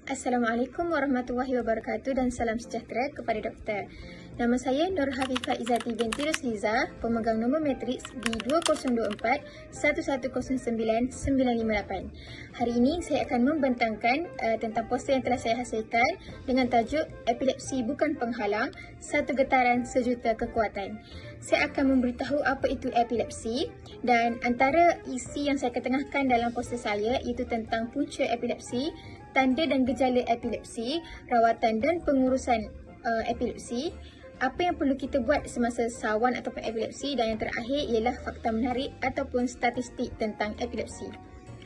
Assalamualaikum warahmatullahi wabarakatuh dan salam sejahtera kepada doktor. Nama saya Nur Hafifah Izzati binti Rusliza, pemegang nombor matriks B2024 1109 958. Hari ini saya akan membentangkan tentang poster yang telah saya hasilkan dengan tajuk Epilepsi Bukan Penghalang, Satu Getaran Sejuta Kekuatan. Saya akan memberitahu apa itu epilepsi dan antara isi yang saya ketengahkan dalam poster saya iaitu tentang punca epilepsi, tanda dan gejala epilepsi, rawatan dan pengurusan epilepsi, apa yang perlu kita buat semasa sawan ataupun epilepsi, dan yang terakhir ialah fakta menarik ataupun statistik tentang epilepsi.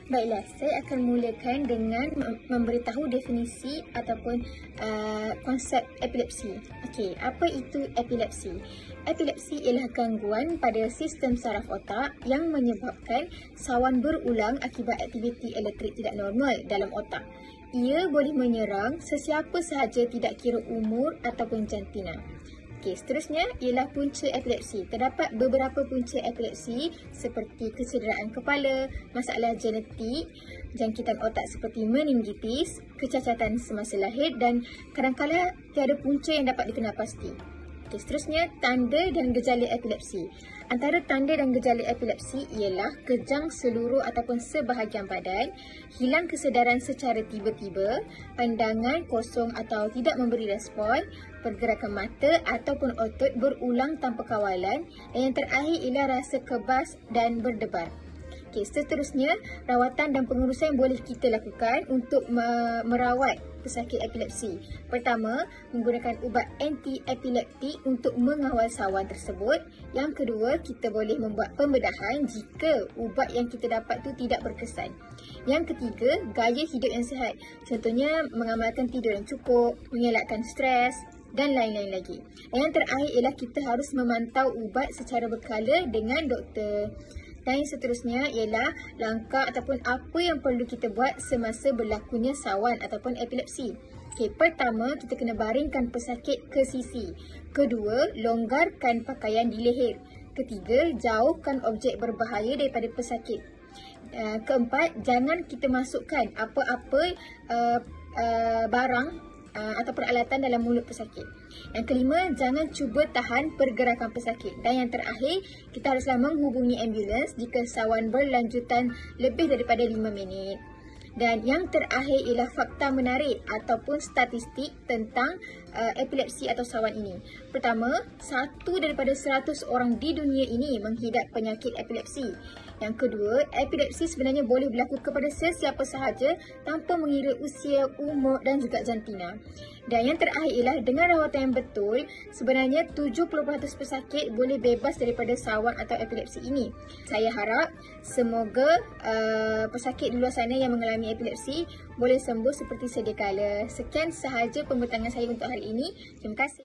Baiklah, saya akan mulakan dengan memberitahu definisi ataupun konsep epilepsi. Okey, apa itu epilepsi? Epilepsi ialah gangguan pada sistem saraf otak yang menyebabkan sawan berulang akibat aktiviti elektrik tidak normal dalam otak. Ia boleh menyerang sesiapa sahaja tidak kira umur ataupun jantina. Okey, seterusnya ialah punca epilepsi. Terdapat beberapa punca epilepsi seperti kecederaan kepala, masalah genetik, jangkitan otak seperti meningitis, kecacatan semasa lahir dan kadang-kadang tiada punca yang dapat dikenal pasti. Okey, seterusnya tanda dan gejala epilepsi. Antara tanda dan gejala epilepsi ialah kejang seluruh ataupun sebahagian badan, hilang kesedaran secara tiba-tiba, pandangan kosong atau tidak memberi respon, pergerakan mata ataupun otot berulang tanpa kawalan, dan yang terakhir ialah rasa kebas dan berdebar. Okey, seterusnya rawatan dan pengurusan yang boleh kita lakukan untuk merawat pesakit epilepsi. Pertama, menggunakan ubat anti-epileptik untuk mengawal sawan tersebut. Yang kedua, kita boleh membuat pembedahan jika ubat yang kita dapat tu tidak berkesan. Yang ketiga, gaya hidup yang sihat. Contohnya, mengamalkan tidur yang cukup, mengelakkan stres dan lain-lain lagi. Dan yang terakhir ialah kita harus memantau ubat secara berkala dengan doktor. Dan yang seterusnya ialah langkah ataupun apa yang perlu kita buat semasa berlakunya sawan ataupun epilepsi. Okey, pertama, kita kena baringkan pesakit ke sisi. Kedua, longgarkan pakaian di leher. Ketiga, jauhkan objek berbahaya daripada pesakit. Keempat, jangan kita masukkan apa-apa barang atau peralatan dalam mulut pesakit. Yang kelima, jangan cuba tahan pergerakan pesakit. Dan yang terakhir, kita haruslah menghubungi ambulans jika sawan berlanjutan lebih daripada 5 minit. Dan yang terakhir ialah fakta menarik ataupun statistik tentang epilepsi atau sawan ini. Pertama, 1 daripada 100 orang di dunia ini menghidap penyakit epilepsi. Yang kedua, epilepsi sebenarnya boleh berlaku kepada sesiapa sahaja tanpa mengira usia, umur dan juga jantina. Dan yang terakhir ialah dengan rawatan yang betul, sebenarnya 70% pesakit boleh bebas daripada sawan atau epilepsi ini. Saya harap semoga pesakit di luar sana yang mengalami epilepsi boleh sembuh seperti sedia kala. Sekian sahaja pembentangan saya untuk hari ini. Terima kasih.